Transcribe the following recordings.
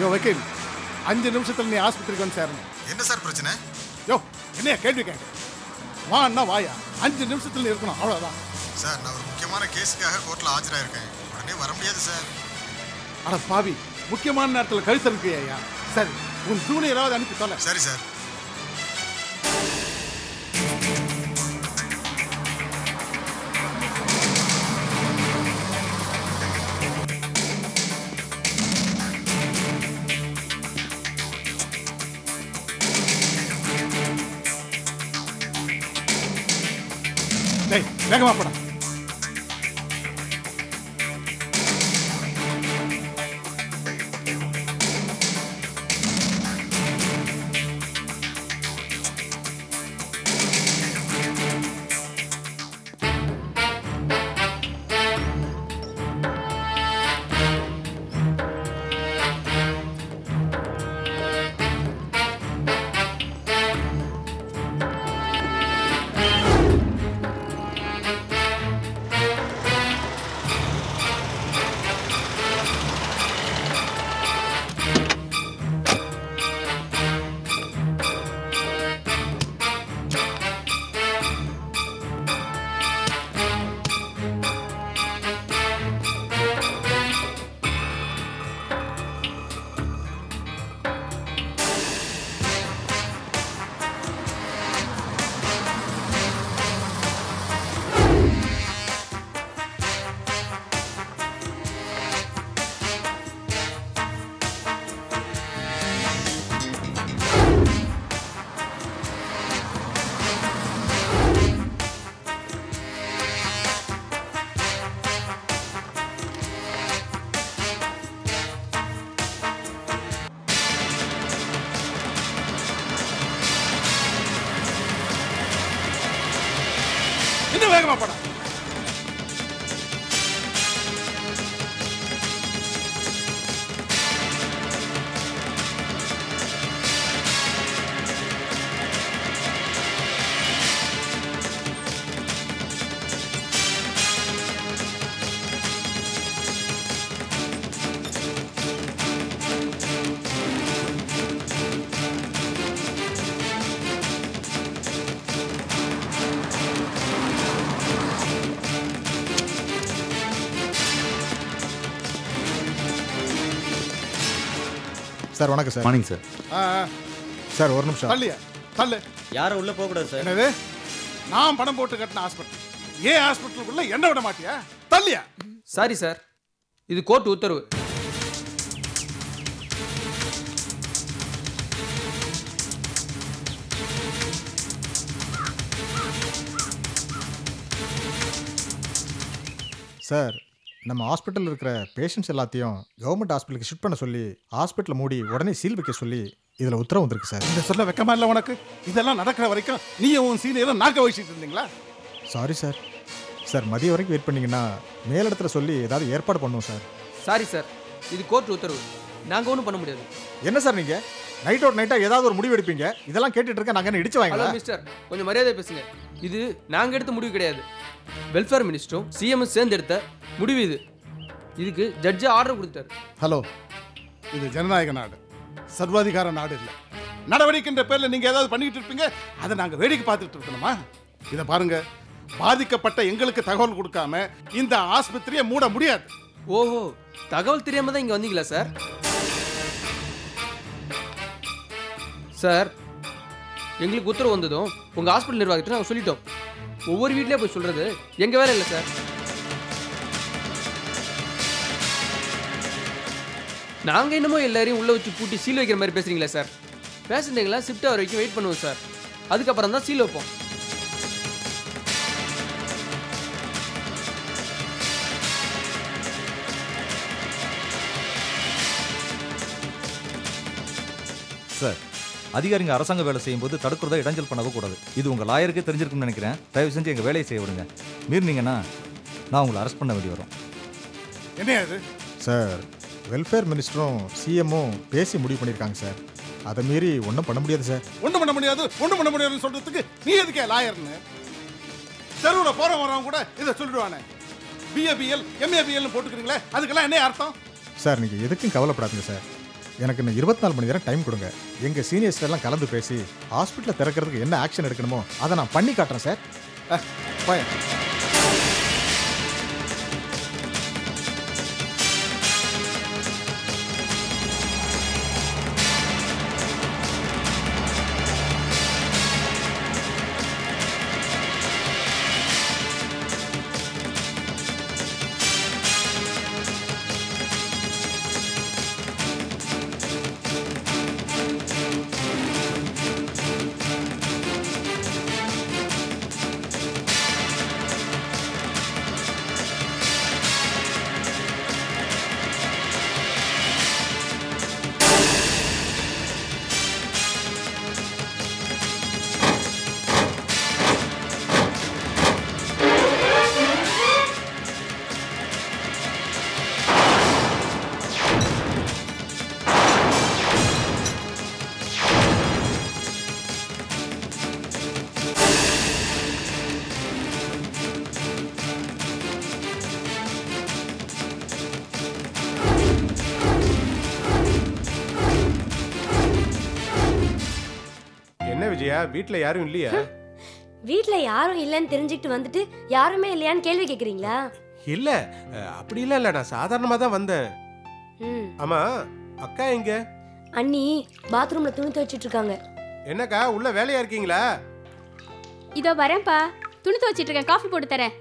யோ வக்கீல் 5 நிமிஷத்துல நீ ஆஸ்பத்திரிக்கு வந்து சேரணும். என்ன சார் பிரச்சனை? யோ என்னையா கேள்வி கேட்க? வான்னா வாயா, 5 நிமிஷத்துல இருக்கணும், அவ்வளவுதான். சார் நான் ஒரு முக்கியமான கேஸுக்காக கோர்ட்ல ஆஜராயிருக்கேன், உடனே வர முடியாது சார். அட பாவி, முக்கியமான நேரத்தில் கழுத்து இருக்கியா? சரி, உன் ஜூனியராவது அனுப்பி தொலை. சரி சார். டேய் வேகமா போடா. இன்னும் வேகமா போடா. சார் வணக்கம் சார். Morning sir. சார் ஒரு நிமிஷம். தள்ளியா தள்ளு. யாரும் உள்ள போக கூடாது சார். என்னது? நான் பணம் போட்டு கட்டின ஹாஸ்பிட்டல், ஏன் ஹாஸ்பிட்டலுக்குள்ள என்ன விட மாட்டியா? தள்ளியா. சாரி சார், இது கோர்ட் உத்தரவு. சார் நம்ம ஹாஸ்பிட்டலில் இருக்கிற பேஷண்ட்ஸ் எல்லாத்தையும் கவர்மெண்ட் ஹாஸ்பிட்டலுக்கு ஷிஃப்ட் பண்ண சொல்லி ஹாஸ்பிட்டலை மூடி உடனே சீல் வைக்க சொல்லி இதில் உத்தரவு வந்திருக்கு சார். இந்த சொல்ல வெக்கமா இல்லை உனக்கு? இதெல்லாம் நடக்கிற வரைக்கும் நீ உன் சீனியரும் நாக்க வச்சுட்டு இருந்தீங்களா? Sorry sir. சார் மதியம் வரைக்கும் வெயிட் பண்ணிங்கன்னா மேலிடத்துல சொல்லி ஏதாவது ஏற்பாடு பண்ணுவோம் சார். சாரி சார், இது கோர்ட் உத்தரவு, நாங்கள் ஒன்றும் பண்ண முடியாது. என்ன சார் நீங்கள் நைட் அவுட் நைட்டாக ஏதாவது ஒரு முடிவு எடுப்பீங்க, இதெல்லாம் கேட்டுட்டு இருக்க நாங்கள் என்ன இடிச்சு ஹலோ வாங்க? மிஸ்டர், கொஞ்சம் மரியாதை பேசுங்க. இது நாங்கள் எடுத்த முடிவு கிடையாது, வெல்ஃபேர் மினிஸ்டரும் சிஎம் சேர்ந்து எடுத்த முடிவு இது. இதுக்கு ஜட்ஜு ஆர்டர் கொடுத்தாரு. ஹலோ, இது ஜனநாயக நாடு, சர்வாதிகார நாடு இல்லை. நடவடிக்கைன்ற பேரில் நீங்கள் ஏதாவது பண்ணிக்கிட்டு இருப்பீங்க, அதை நாங்கள் வேடிக்கை பார்த்துட்டு இருக்கணுமா? இதை பாருங்க, பாதிக்கப்பட்ட எங்களுக்கு தகவல் கொடுக்காம இந்த ஆஸ்பத்திரியை மூட முடியாது. ஓஹோ, தகவல் தெரியாம தான் இங்கே வந்தீங்களா சார்? சார், எங்களுக்கு உத்தரவு வந்ததும் உங்கள் ஹாஸ்பிட்டல் நிர்வாகத்தை நாங்கள் சொல்லிட்டோம். ஒவ்வொரு வீட்லேயே போய் சொல்கிறது எங்கள் வேலை இல்லை சார். நாங்கள் என்னமோ எல்லாரையும் உள்ளே வச்சு பூட்டி சீல் வைக்கிற மாதிரி பேசுகிறீங்களா சார்? பேஷண்ட்டுங்களாம் ஷிஃப்ட் ஆகிற வரைக்கும் வெயிட் பண்ணுவோம் சார், அதுக்கப்புறம் தான் சீல் வைப்போம். சார், அதிகாரிங்க அரசாங்க வேலை செய்யும்போது தடுக்கிறதா இடைஞ்சல் பண்ணவே கூடாது. இது உங்கள் லாயருக்கே தெரிஞ்சிருக்குன்னு நினைக்கிறேன். தயவு செஞ்சு எங்கள் வேலையை செய்ய விடுங்க. மீறினீங்கன்னா நான் உங்களை அரெஸ்ட் பண்ண வேண்டி வரும். என்ன அது சார்? வெல்ஃபேர் மினிஸ்டரும் சிஎம்மும் பேசி முடிவு பண்ணியிருக்காங்க சார். அதை மீறி ஒன்றும் பண்ண முடியாது சார். ஒன்றும் பண்ண முடியாது, ஒன்றும் பண்ண முடியாதுன்னு சொல்றதுக்கு நீ எதுக்கே லாயர்னு? தெருவில் போற வரவங்க கூட இதை சொல்லிடுவானே. பிஏபிஎல் எம்ஏபிஎல்னு போட்டுக்கிறீங்களே, அதுக்கெல்லாம் என்ன அர்த்தம்? சார் நீங்கள் எதுக்கும் கவலைப்படாதீங்க சார். எனக்கு இன்னும் 24 மணி நேரம் டைம் கொடுங்க. எங்கள் சீனியர்ஸ் எல்லாம் கலந்து பேசி ஹாஸ்பிட்டலை திறக்கிறதுக்கு என்ன ஆக்ஷன் எடுக்கணுமோ அதை நான் பண்ணி காட்டுறேன் சார். போய் விஜயா, வீட்ல யாரும் இல்லையா? வீட்ல யாரும் இல்லன்னு தெரிஞ்சுக்கிட்டு வந்துட்டு யாருமே இல்லையான்னு கேள்வி கேக்குறீங்களா? இல்ல, அப்படி இல்ல, நான் சாதாரணமா தான் வந்தேன். ஆமா, அக்கா எங்க? அண்ணி பாத்ரூம்ல துணி துவைச்சிட்டு இருக்காங்க. என்னக்கா, உள்ள வேலையா இருக்கீங்களா? இதோ வரேன்ப்பா, துணி துவைச்சிட்டு இருக்கேன், காஃபி போட்டு தரேன்.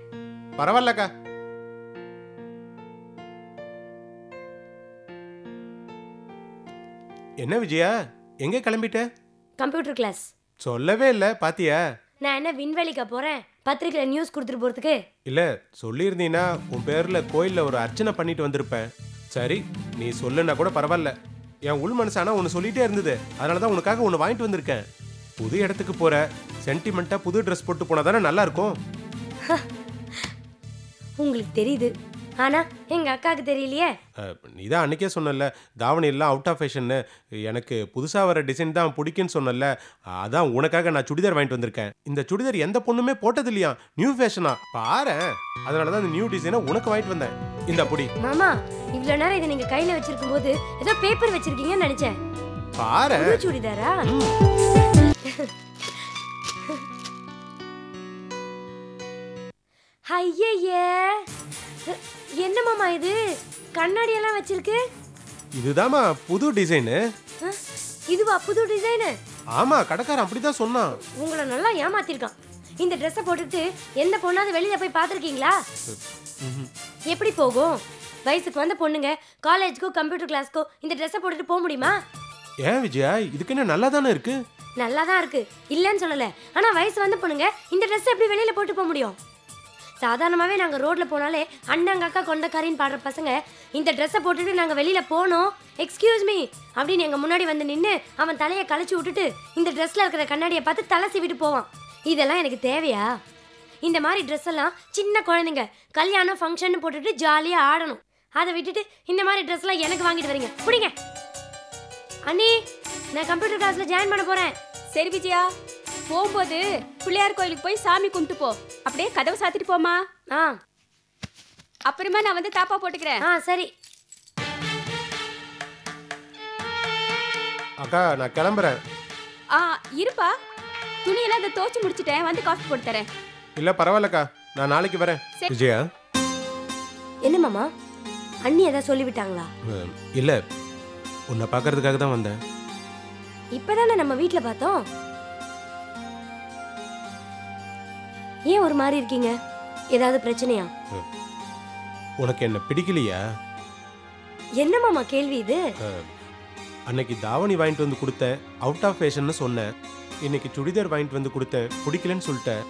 பரவாயில்லக்கா. என்ன விஜயா, எங்க கிளம்பிட்ட? Computer class. சொல்லவே இல்ல, பாத்தியா? நான் என்ன விண்வெளிக்கா போறேன், பத்திரிக்கையில நியூஸ் கொடுத்துட்டு போறதுக்கு? இல்ல, சொல்லியிருந்தீங்கன்னா உன் பேர்ல கோயில்ல ஒரு அர்ச்சனை பண்ணிட்டு வந்திருப்பேன். சரி, நீ சொல்லுன்னா கூட பரவாயில்ல. என் உள் மனசானா ஒன்று சொல்லிட்டே இருந்தது, அதனாலதான் உனக்காக ஒன்று வாங்கிட்டு வந்திருக்கேன். புது இடத்துக்கு போற, சென்டிமெண்டா புது ட்ரெஸ் போட்டு போனா தானே நல்லா இருக்கும். உங்களுக்கு தெரியுது, ஆனா எங்க அக்காவுக்கு தெரியலையே. நீதான் அன்னைக்கே சொன்னல, தாவணி எல்லாம் அவுட் ஆஃப் ஃபேஷன்னு. எனக்கு புதுசா வர டிசைன் தான் பிடிக்குன்னு சொன்னல, அதான் உனக்காக நான் சுடிதார் வாங்கிட்டு வந்திருக்கேன். இந்த சுடிதார் எந்த பொண்ணுமே போட்டது இல்லையா, நியூ ஃபேஷனா பாரு. அதனாலதான் இந்த நியூ டிசைனை உனக்கு வாங்கிட்டு வந்தேன். இந்த பொடி. மாமா, இவ்வளவு நேரம் இதை நீங்க கையில வச்சிருக்கும் போது ஏதோ பேப்பர் வச்சிருக்கீங்கன்னு நினைச்சேன். பாரு, சுடிதாரா? ஐயே, என்ன மாமா இது, கண்ணாடி எல்லாம் வச்சிருக்கு? இதுதாமா புது டிசைனு. இதுவா புது டிசைனு? ஆமா, கடைக்காரன் அப்படிதான் சொன்னான். உங்களை நல்லா ஏமாத்திருக்கான். இந்த ட்ரெஸ்ஸை போட்டுட்டு எந்த பொண்ணாவது வெளியில போய் பார்த்துருக்கீங்களா? எப்படி போகும்? வயசுக்கு வந்த பொண்ணுங்க காலேஜுக்கோ கம்ப்யூட்டர் கிளாஸ்க்கோ இந்த ட்ரெஸ்ஸை போட்டுட்டு போக முடியுமா? ஏன் விஜயா, இதுக்கு என்ன நல்லா தானே இருக்கு? நல்லா தான் இருக்கு, இல்லைன்னு சொல்லல. ஆனா வயசு வந்த பொண்ணுங்க இந்த ட்ரெஸ் எப்படி வெளியில போட்டு போக முடியும்? சாதாரணமாகவே நாங்கள் ரோட்டில் போனாலே அண்ணங்க அக்கா கொண்டக்காரின்னு பாடுற பசங்க இந்த ட்ரெஸ்ஸை போட்டுட்டு நாங்கள் வெளியில் போனோம், எக்ஸ்கியூஸ் மீ அப்படின்னு எங்கள் முன்னாடி வந்து நின்று அவன் தலையை கழிச்சு விட்டுட்டு இந்த ட்ரெஸ்ஸில் இருக்கிற கண்ணாடியை பார்த்து தலை சீவிட்டு போவான். இதெல்லாம் எனக்கு தேவையா? இந்த மாதிரி ட்ரெஸ் எல்லாம் சின்ன குழந்தைங்க கல்யாணம் ஃபங்க்ஷன் போட்டுட்டு ஜாலியாக ஆடணும். அதை விட்டுட்டு இந்த மாதிரி ட்ரெஸ்லாம் எனக்கு வாங்கிட்டு வரீங்க, பிடிங்க. அண்ணி, நான் கம்ப்யூட்டர் கிளாஸில் ஜாயின் பண்ண போகிறேன். சரி விஜயா, போகும்போது பிள்ளையார் கோயிலுக்கு போய் சாமி கும்பிட்டு போ. அப்படியே கதவை சாத்திட்டு போமா. அப்புறமா நான் வந்து தாப்பா போட்டுக்கிறேன். சரி அக்கா, நான் கிளம்புறேன். இருப்பா, துணியெல்லாம் அதை துவைச்சு முடிச்சிட்டேன், வந்து காஃபி போட்டு தரேன். இல்ல பரவாயில்லக்கா, நான் நாளைக்கு வரேன். விஜயா. என்ன மாமா, அண்ணி ஏதாவது சொல்லிவிட்டாங்களா? இல்ல, உன்னை பார்க்கறதுக்காக தான் வந்தேன். இப்பதானே நம்ம வீட்டில் பார்த்தோம். ஏன் ஒரு மாதிரி இருக்கீங்க? ஏதாவது பிரச்சனையா? உனக்கு என்ன பிடிக்கலையா? என்ன மாமா கேள்வி இது? அன்னைக்கு தாவணி வாங்கிட்டு வந்து கொடுத்தேன், அவுட் ஆஃப் ஃபேஷன்னு சொன்னேன். இன்னைக்கு சுடிதார் வாங்கிட்டு வந்து கொடுத்தேன், பிடிக்கலன்னு சொல்லிட்டேன்.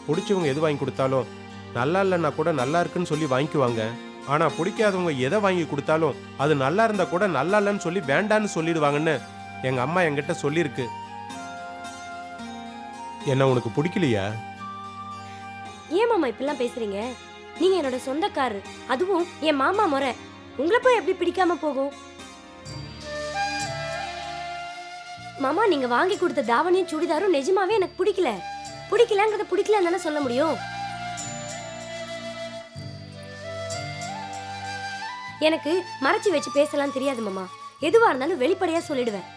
பிடிச்சவங்க எது வாங்கி கொடுத்தாலும் நல்லா இல்லைன்னா கூட நல்லா இருக்குன்னு சொல்லி வாங்கிக்குவாங்க. ஆனால் பிடிக்காதவங்க எதை வாங்கி கொடுத்தாலும் அது நல்லா இருந்தால் கூட நல்லா இல்லைன்னு சொல்லி வேண்டான்னு சொல்லிடுவாங்கன்னு எங்கள் அம்மா என்கிட்ட சொல்லியிருக்கு. என்ன உனக்கு பிடிக்கலையா? ஏன் மாமா இப்படிலாம் பேசுறீங்க? நீங்க என்னோட சொந்தக்காரரு, அதுவும் என் மாமா முறை. உங்களை போய் எப்படி பிடிக்காம போகும்? மாமா, நீங்க வாங்கி கொடுத்த தாவணியும் சுடிதாரும் நிஜமாவே எனக்கு பிடிக்கல. பிடிக்கலங்கிறத பிடிக்கலன்னு சொல்ல முடியும். எனக்கு மறைச்சு வச்சு பேசலாம் தெரியாது மாமா. எதுவா இருந்தாலும் வெளிப்படையா சொல்லிடுவேன்.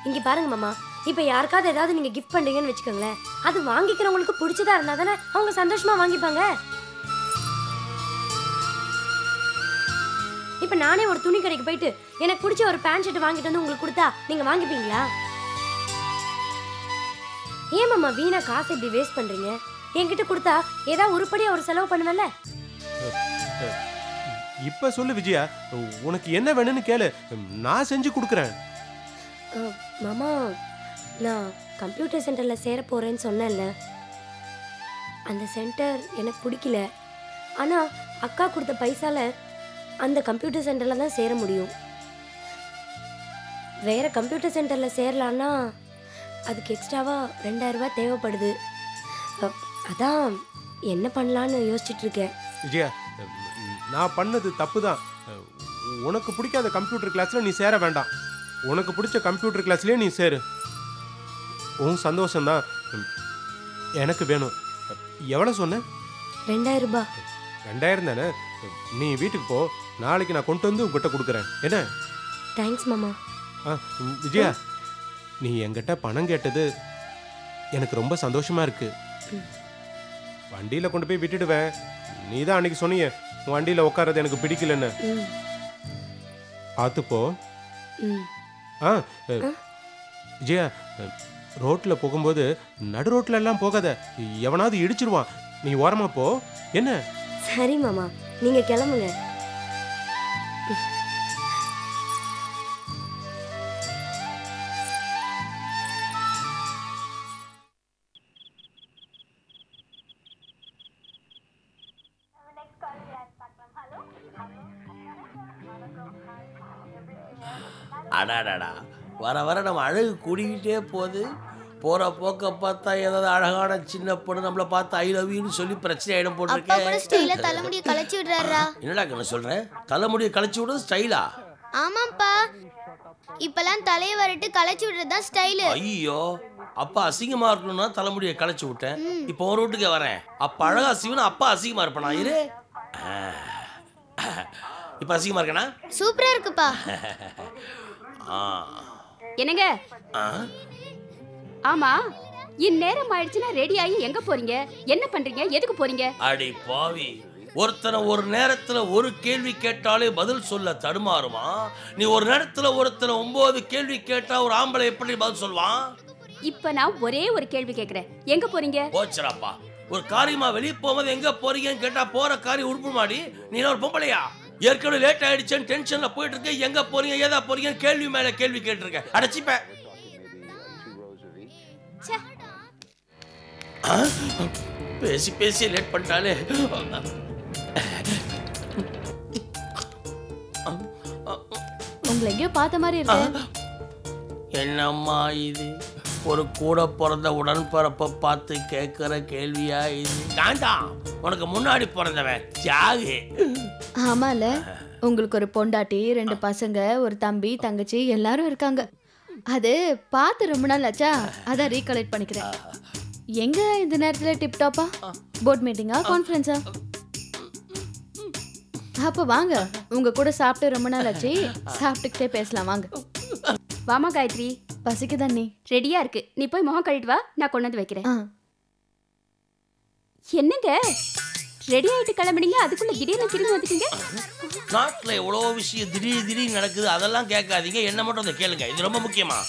இங்க பாருங்க மாமா, இப்ப யாருக்காவது ஏதாவது நீங்க கிஃப்ட் பண்றீங்கன்னு வச்சுக்கோங்களேன், அது வாங்கிக்கிறவங்களுக்கு பிடிச்சதா இருந்தா தானே அவங்க சந்தோஷமா வாங்கிப்பாங்க. இப்ப நானே ஒரு துணி கடைக்கு போயிட்டு எனக்கு பிடிச்ச ஒரு பேண்ட் ஷர்ட் வாங்கிட்டு வந்து உங்களுக்கு கொடுத்தா நீங்க வாங்கிப்பீங்களா? ஏன் மாமா வீணா காசு இப்படி வேஸ்ட் பண்றீங்க? என்கிட்ட கொடுத்தா ஏதாவது உருப்படியா ஒரு செலவு பண்ணுவேன்ல. இப்ப சொல்லு விஜயா, உனக்கு என்ன வேணும்னு கேளு, நான் செஞ்சு கொடுக்குறேன். மாமா, நான் கம்ப்யூட்டர் சென்டர்ல சேர போறேன்னு சொன்னேன்ல, அந்த சென்டர் எனக்கு பிடிக்கல. ஆனா அக்கா கொடுத்த பைசால அந்த கம்ப்யூட்டர் சென்டர்ல தான் சேர முடியும். வேற கம்ப்யூட்டர் சென்டர்ல சேரலான்னா அதுக்கு எக்ஸ்ட்ராவா 2000 ரூபாய் தேவைப்படுது. அதான் என்ன பண்ணலான்னு யோசிச்சுட்டு இருக்கேன். விஜயா, நான் பண்ணது தப்பு தான். உனக்கு பிடிக்காத கம்ப்யூட்டர் கிளாஸ்ல நீ சேர வேண்டாம். உனக்கு பிடிச்ச கம்ப்யூட்டர் கிளாஸ்லயே நீ சேரு. உன் சந்தோஷம்தான் எனக்கு வேணும். எவ்வளோ சொன்ன? 2000 ரூபாய். 2000 தானே? நீ வீட்டுக்கு போ, நாளைக்கு நான் கொண்டு வந்து உங்ககிட்ட கொடுக்குறேன். என்ன? தேங்க்ஸ் மாமா. விஜயா, நீ என்கிட்ட பணம் கேட்டது எனக்கு ரொம்ப சந்தோஷமா இருக்கு. வண்டியில கொண்டு போய் விட்டுடுவேன். நீ தான் அன்னைக்கு சொன்னீங்க வண்டியில உட்கார்றது எனக்கு பிடிக்கலன்னு. பார்த்துப்போ. விஜயா, ரோட்ல போகும்போது நடு ரோட்ல எல்லாம் போகாத, எவனாவது இடிச்சிருவான். நீ ஓரமா போ. என்ன? சரி மாமா, நீங்க கிளம்புங்க. அடாடாடா, வர வர நம்ம அழகு கூடிக்கிட்டே போகுது. போற போக்க பார்த்தா ஏதாவது அழகான சின்ன பொண்ணு நம்மள பார்த்து ஐ லவ் யூன்னு சொல்லி பிரச்சனை ஆயிடும் போட்டுருக்கேன். தலைமுடியை களைச்சி விடுறாரா? என்னடா கண்ணு சொல்றேன்? தலைமுடியை களைச்சி விடுறது ஸ்டைலா? ஆமாப்பா, இப்பெல்லாம் தலையை வரட்டு களைச்சி விடுறதுதான் ஸ்டைலு. ஐயோ, அப்பா அசிங்கமா இருக்கணும்னா தலைமுடியை களைச்சி விட்டேன். இப்போ ஒரு வீட்டுக்கே வரேன், அப்பா அழகா அசிங்கம்னா அப்பா அசிங்கமா இருப்பேனா? இரு, இப்ப அசிங்கமா இருக்கேனா? சூப்பரா இருக்குப்பா. என்னங்க? ஆமா, இந்நேரம் ஆயிடுச்சுன்னா ரெடி ஆகி எங்க போறீங்க? என்ன பண்றீங்க? எதுக்கு போறீங்க? அடி பாவி, ஒருத்தனை ஒரு நேரத்துல ஒரு கேள்வி கேட்டாலே பதில் சொல்ல தடுமாறுமா? நீ ஒரு நேரத்துல ஒருத்தனை 9 கேள்வி கேட்டா ஒரு ஆம்பளை எப்படி பதில் சொல்வான்? இப்ப நான் ஒரே ஒரு கேள்வி கேக்குறேன், எங்க போறீங்க? போச்சுராப்பா, ஒரு காரியமா வெளியே போகும்போது எங்க போறீங்கன்னு கேட்டா போற காரியம் உருப்பு மாடி. நீ ஒரு பொம்பளையா? ஏற்கனவே லேட் ஆயிடுச்சுன்னு டென்ஷன்ல போயிட்டு இருக்க. எங்க போறீங்க, ஏதா போறீங்க, கேள்வி மேல கேள்வி கேட்டிருக்க. அடைச்சிப்ப. பேசி பேசி லேட் பண்ணிட்டாலே. உங்களை எங்கேயோ பார்த்த மாதிரி இருக்கு. என்னம்மா இது? ஒரு கூட பிறந்த உடன்பிறப்பை பார்த்து கேட்கிற கேள்வியா இது? தாண்டா உனக்கு முன்னாடி பிறந்தவன் தியாகு. ஆமால, உங்களுக்கு ஒரு பொண்டாட்டி, 2 பசங்க, ஒரு தம்பி, தங்கச்சி எல்லாரும் இருக்காங்க. அது பார்த்து ரொம்ப நாள் ஆச்சா, அதான் ரீகலெக்ட் பண்ணிக்கிறேன். எங்க இந்த நேரத்துல டிப்டாப்பா? போர்ட் மீட்டிங்கா, கான்ஃபரன்ஸா? அப்ப வாங்க, உங்க கூட சாப்பிட்டு ரொம்ப நாள் ஆச்சு, சாப்பிட்டுக்கிட்டே பேசலாம் வாங்க. வாமா காயத்ரி. பசிக்குதான் நீ? ரெடியா இருக்கு, நீ போய் முகம் கழுவிட்டு வா, நான் கொண்டு வந்து வைக்கிறேன். என்னங்க ரெடி ஆயிட்டு கிளம்பினீங்க, அதுக்குள்ள திடீர்னு திரும்பி வந்துட்டீங்க? நாட்டில் எவ்வளோ விஷயம் திடீர்னு நடக்குது, அதெல்லாம் கேட்காதீங்க, என்ன மட்டும் அதை கேளுங்க, இது ரொம்ப முக்கியமா.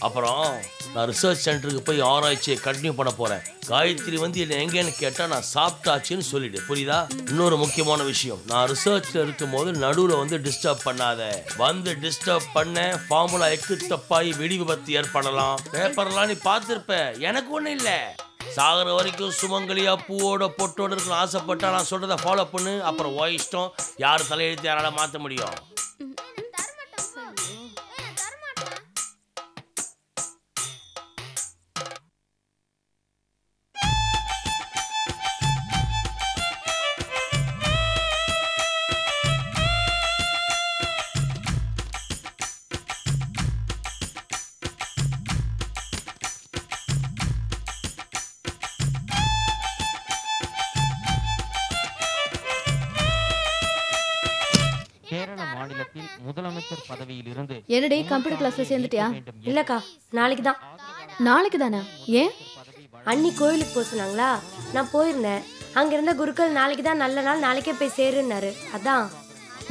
அப்புறம் நான் ரிசர்ச் சென்டருக்கு போய் ஆராய்ச்சியை கண்டினியூ பண்ண போறேன். காயத்ரி வந்து என்ன எங்கேன்னு கேட்டா நான் சாப்பிட்டாச்சுன்னு சொல்லிடு, புரியுதா? இன்னொரு முக்கியமான விஷயம், நான் ரிசர்ச்ல இருக்கும் போது நடுவில் வந்து டிஸ்டர்ப் பண்ணாத. வந்து டிஸ்டர்ப் பண்ண ஃபார்முலா எக்கு தப்பாயி வெடி விபத்து ஏற்படலாம். பேப்பர்லாம் நீ பார்த்துருப்ப, எனக்கு ஒன்றும் இல்லை. சாகிற வரைக்கும் சுமங்கலியா பூவோட பொட்டோட இருக்கணும் ஆசைப்பட்டா நான் சொல்றதை ஃபாலோ பண்ணு. அப்புறம் ஓ இஷ்டம், யார் தலையெழுத்து யாரால மாற்ற முடியும்? முதலமைச்சர் பதவியில் இருந்து என்னடி கம்ப்யூட்டர் கிளாஸ்ல சேர்ந்துட்டியா? இல்லக்கா, நாளைக்கு தான். நாளைக்கு தானே? ஏன்? அண்ணி கோயிலுக்கு போக சொன்னாங்களா, நான் போயிருந்தேன். அங்க இருந்த குருக்கள் நாளைக்கு தான் நல்ல நாள், நாளைக்கே போய் சேருன்னாரு. அதான்.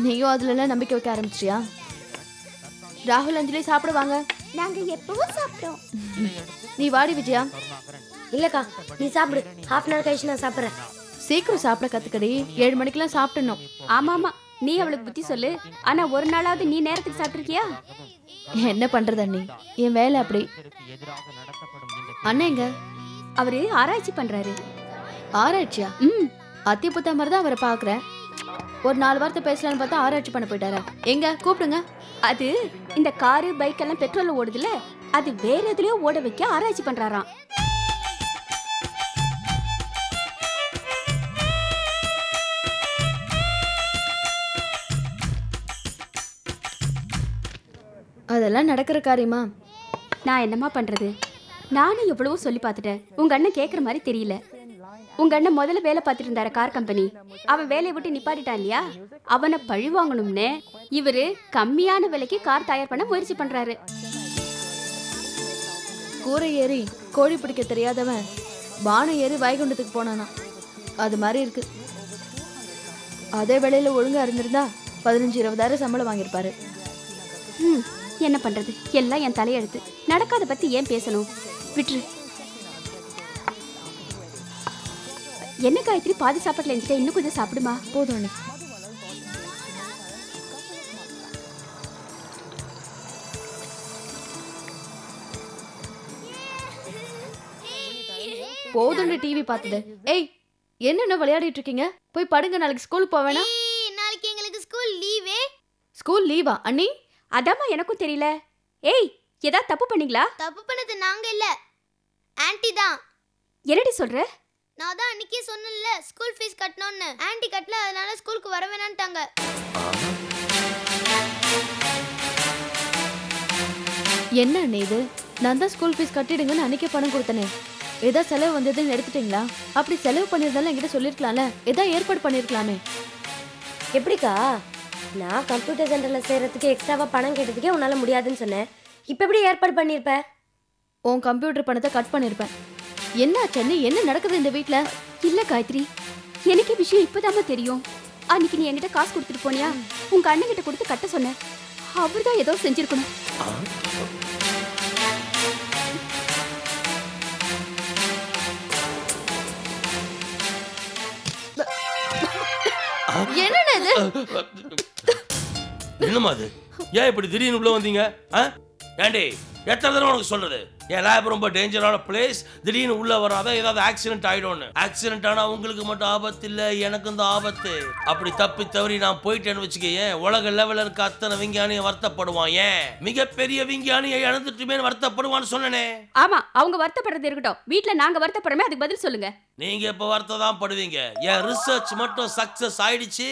நீயும் அதுல எல்லாம் நம்பிக்கை வைக்க ஆரம்பிச்சியா? ராகுல் அஞ்சலி சாப்பிடுவாங்க. நாங்க எப்பவும் சாப்பிட்டோம். நீ வாடி விஜயா. இல்லக்கா, நீ சாப்பிடு. ஹாஃப் அன் ஹவர் கழிச்சு நான் சாப்பிட்றேன். சீக்கிரம் சாப்பிட கத்துக்கடி. 7 மணிக்கெல்லாம் சாப்பிடணும். ஆமா ஆமா, நீ அவளுக்கு புத்தி சொல்லு. ஆனா ஒரு நாளாவது நீ நேரத்துக்கு சாப்பிட்டிருக்கியா? என்ன பண்றது அண்ணி, என் வேலை அப்படி. அண்ணன் எங்க? அவரு ஆராய்ச்சி பண்றாரு. ஆராய்ச்சியா? அத்தி புத்த மாதிரி தான் அவரை பாக்குறேன். ஒரு 4 வார்த்தை பேசலான்னு பார்த்தா ஆராய்ச்சி பண்ண போயிட்டாரா? எங்க கூப்பிடுங்க. அது இந்த காரு பைக் எல்லாம் பெட்ரோல்ல ஓடுதுல, அது வேற எதுலயோ ஓட வைக்க ஆராய்ச்சி பண்றாராம். அதெல்லாம் நடக்கிற காரியமா? நான் என்னமா பண்றது? நானும் எவ்வளவோ சொல்லி பார்த்துட்டேன். உங்க அண்ணன் கேட்குற மாதிரி தெரியல. உங்க அண்ணன் முதல்ல வேலை பார்த்துட்டு இருந்தாரு கார் கம்பெனி. அவன் வேலையை விட்டு நிப்பாட்டிட்டான் இல்லையா? அவனை பழி வாங்கணும்னு இவரு கம்மியான விலைக்கு கார் தயார் பண்ண முயற்சி பண்றாரு. கூரை ஏறி கோழி பிடிக்க தெரியாதவன் வானம் ஏறி வைகுண்டத்துக்கு போனானா? அது மாதிரி இருக்கு. அதே வேலையில ஒழுங்கா இருந்திருந்தா 15-20,000 சம்பளம் வாங்கியிருப்பாரு. என்ன பண்றது? எல்லாம் என் தலையெழுத்து. நடக்காத பத்தி ஏன் பேசணும்? விட்டுரு. என்ன காயத்ரி, பாதி சாப்பாட்டுல இருந்துட்டு இன்னும் கொஞ்சம் சாப்பிடுமா? போதும். போதும் டிவி பார்த்தது. ஏய், என்ன விளையாடிட்டு இருக்கீங்க? போய் படுங்க. நாளைக்கு ஸ்கூலுக்கு போவேனா? நாளைக்கு எங்களுக்கு ஸ்கூல் லீவே. ஸ்கூல் லீவா அண்ணி? அதாம்மா எனக்கும் தெரியல. ஏய், ஏதாவது தப்பு பண்ணீங்களா? தப்பு பண்ணது நாங்க இல்ல, ஆன்ட்டி தான். என்னடி சொல்ற? நான் தான் அன்னைக்கே சொன்னேன்ல, ஸ்கூல் ஃபீஸ் கட்டணும்னு. ஆன்ட்டி கட்டல, அதனால ஸ்கூலுக்கு வர வேணான்ட்டாங்க. என்ன அண்ணி இது? நான் தான் ஸ்கூல் ஃபீஸ் கட்டிடுங்கன்னு அன்னைக்கே பணம் கொடுத்தனே. ஏதோ செலவு வந்ததுன்னு எடுத்துட்டீங்களா? அப்படி செலவு பண்ணியிருந்தாலும் என்கிட்ட சொல்லியிருக்கலாம்ல. ஏதோ ஏற்பாடு பண்ணியிருக்கலாமே. எப்படிக்கா? நான் கம்ப்யூட்டர் சென்டரில் சேர்றதுக்கு எக்ஸ்ட்ராவாக பணம் கேட்டதுக்கே உன்னால் முடியாதுன்னு சொன்னேன். இப்போ எப்படி ஏற்பாடு பண்ணியிருப்ப? உன் கம்ப்யூட்டர் பணத்தை கட் பண்ணியிருப்பேன். என்ன சென்னை, என்ன நடக்குது இந்த வீட்டில்? இல்லை காயத்ரி, எனக்கு விஷயம் இப்போதாம்மா தெரியும். அன்னைக்கு நீ என்கிட்ட காசு கொடுத்துட்டு போனியா? உங்கள் அண்ணன்கிட்ட கொடுத்து கட்ட சொன்னேன். அவர் தான் ஏதோ செஞ்சிருக்கணும். என்னடா இது? என்னமா அது? ஏன் இப்படி திடீர்னு உள்ள வந்தீங்க? ஏண்டி, எத்தனை தடவை உனக்கு சொல்றது? என் லேப் ரொம்ப டேஞ்சரான பிளேஸ், திடீர்னு உள்ள வராத, ஏதாவது ஆக்சிடென்ட் ஆயிடும்னு. ஆக்சிடென்ட் ஆனா உங்களுக்கு மட்டும் ஆபத்து இல்ல, எனக்கும் தான் ஆபத்து. அப்படி தப்பி தவறி நான் போயிட்டேன்னு வச்சுக்கேன், உலக லெவலில் இருக்க அத்தனை விஞ்ஞானியை வருத்தப்படுவான். ஏன் மிகப்பெரிய விஞ்ஞானியை இழந்துட்டுமே வருத்தப்படுவான்னு சொன்னனே. ஆமா, அவங்க வருத்தப்படுறது இருக்கட்டும். வீட்டுல நாங்க வருத்தப்படுறோமே, அதுக்கு பதில் சொல்லுங்க. நீங்க இப்ப வருத்தம் தான் படுவீங்க. என் ரிசர்ச் மட்டும் சக்சஸ் ஆயிடுச்சு.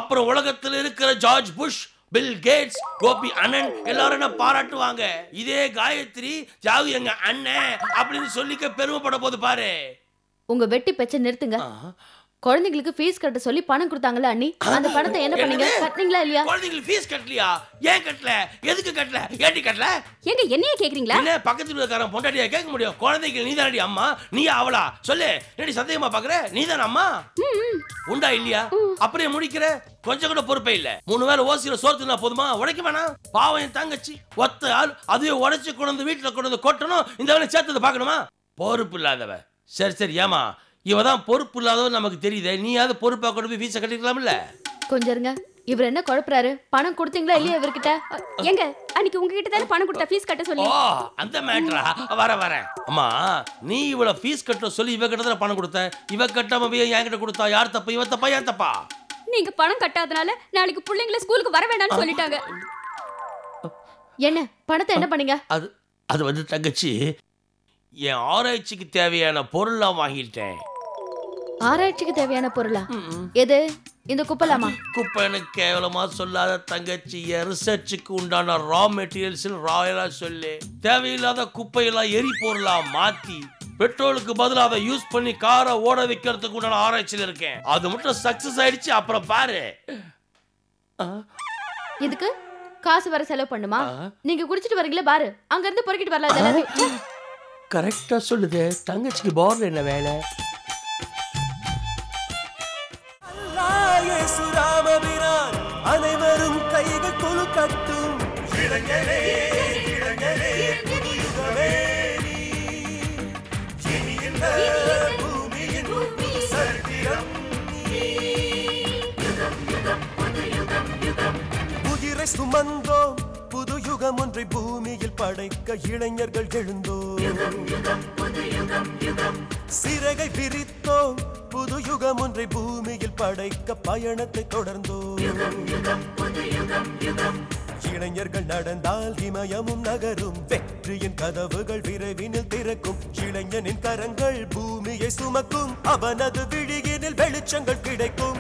அப்புறம் உலகத்தில் இருக்கிற George Bush, Bill Gates, Gopi அண்ணன் எல்லாரும் என்ன பாராட்டுவாங்க. இதே காயத்ரி ஜாகு எங்க அண்ணன் அப்படின்னு சொல்லிக்க பெருமைப்பட போது பாரு. உங்க வெட்டி பேச்ச நிறுத்துங்க. குழந்தைங்களுக்கு ஃபீஸ் கட்ட சொல்லி பணம் கொடுத்தாங்கல்ல அண்ணி, அந்த பணத்தை என்ன பண்ணீங்க? கட்டினீங்களா இல்லையா? குழந்தைங்களுக்கு ஃபீஸ் கட்டலையா? ஏன் கட்டல? எதுக்கு கட்டல? ஏண்டி கட்டல? எங்க என்னையே கேக்குறீங்களா? இல்ல, பக்கத்துல இருக்கறவன் பொண்டாட்டியா கேட்க முடியும்? குழந்தைக்கு நீதானடி அம்மா, நீயா அவளா? சொல்லு. என்னடி சந்தேகமா பாக்குற? நீதான அம்மா? உண்டா இல்லையா? அப்படியே முடிக்கிற. கொஞ்சம் கூட பொறுப்பே இல்ல. 3 வேளை ஓசியில சோறுனா போதுமா? உடைக்க வேணாம். பாவம் என் தங்கச்சி ஒத்த ஆள், அதுவே உடைச்சு கொண்டு வீட்டுல கொண்டு கொட்டணும். இந்த வேலை சேர்த்தது பாக்கணுமா? பொறுப்பு இல்லாதவ. சரி சரி, ஏமா இவதான் பொறுப்பு இல்லாதவன் நமக்கு தெரியுது. நீயாவது பொறுப்பா கொண்டு போய் ஃபீஸை கட்டிக்கலாம்ல. கொஞ்சம் இருங்க. இவர் என்ன குழப்பறாரு? பணம் கொடுத்தீங்களா இல்லையா இவர்கிட்ட? எங்க அன்னைக்கு உங்ககிட்ட தானே பணம் கொடுத்தா ஃபீஸ் கட்ட சொல்லி. ஓ, அந்த மேட்டரா? வரேன். அம்மா, நீ இவள ஃபீஸ் கட்ட சொல்லி இவ கிட்ட தான் பணம் கொடுத்த. இவ கட்டாம போய் என்கிட்ட கொடுத்தா யார் தப்பு? இவ தப்பா ஏன் தப்பா? நீங்க பணம் கட்டாதனால நாளைக்கு பிள்ளைங்களை ஸ்கூலுக்கு வர வேண்டாம்னு சொல்லிட்டாங்க. என்ன பணத்தை என்ன பண்ணீங்க? அது வந்து தங்கச்சி, என் ஆராய்ச்சிக்கு தேவையான பொருள்லாம் வாங்கிட்டேன். ஆராய்ச்சிக்கு தேவையான பொருளா? எது? இந்த குப்பலாமா? குப்பைன்னு கேவலமா சொல்லாத தங்கச்சி. என் ரிசர்ச்சுக்கு உண்டான ரா மெட்டீரியல்ஸ் ராயலா சொல்லு. தேவையில்லாத குப்பையெல்லாம் எரிபொருளா மாத்தி பெட்ரோலுக்கு பதிலாக அதை யூஸ் பண்ணி காரை ஓட வைக்கிறதுக்கு உண்டான ஆராய்ச்சியில் இருக்கேன். அது மட்டும் சக்சஸ் ஆயிடுச்சு. அப்புறம் பாரு. இதுக்கு காசு வர செலவு பண்ணுமா? நீங்க குடிச்சிட்டு வரீங்களா பாரு, அங்க இருந்து பொறுக்கிட்டு வரலாம் இதெல்லாம். கரெக்டா சொல்லுதே, தங்கச்சிக்கு பார்ல என்ன வேலை? அனைவரும் கைகள் கொழு கட்டும் இளைஞரே இளைஞரே புதுயுகமே இனியில்ல பூமியின் சரித்திரம் உயிரை சுமந்தோம் புது யுகம் ஒன்றை பூமியில் படைக்க இளைஞர்கள் எழுந்தோம் சிறகை விரித்தோம் புது யுகம் ஒன்றை பூமியில் படைக்க பயணத்தை தொடர்ந்தோம் இளைஞர்கள் நடந்தால் இமயமும் நகரும் வெற்றியின் கதவுகள் விரைவினில் திறக்கும் இளைஞனின் கரங்கள் பூமியை சுமக்கும் அவனது விழியினில் வெளிச்சங்கள் கிடைக்கும்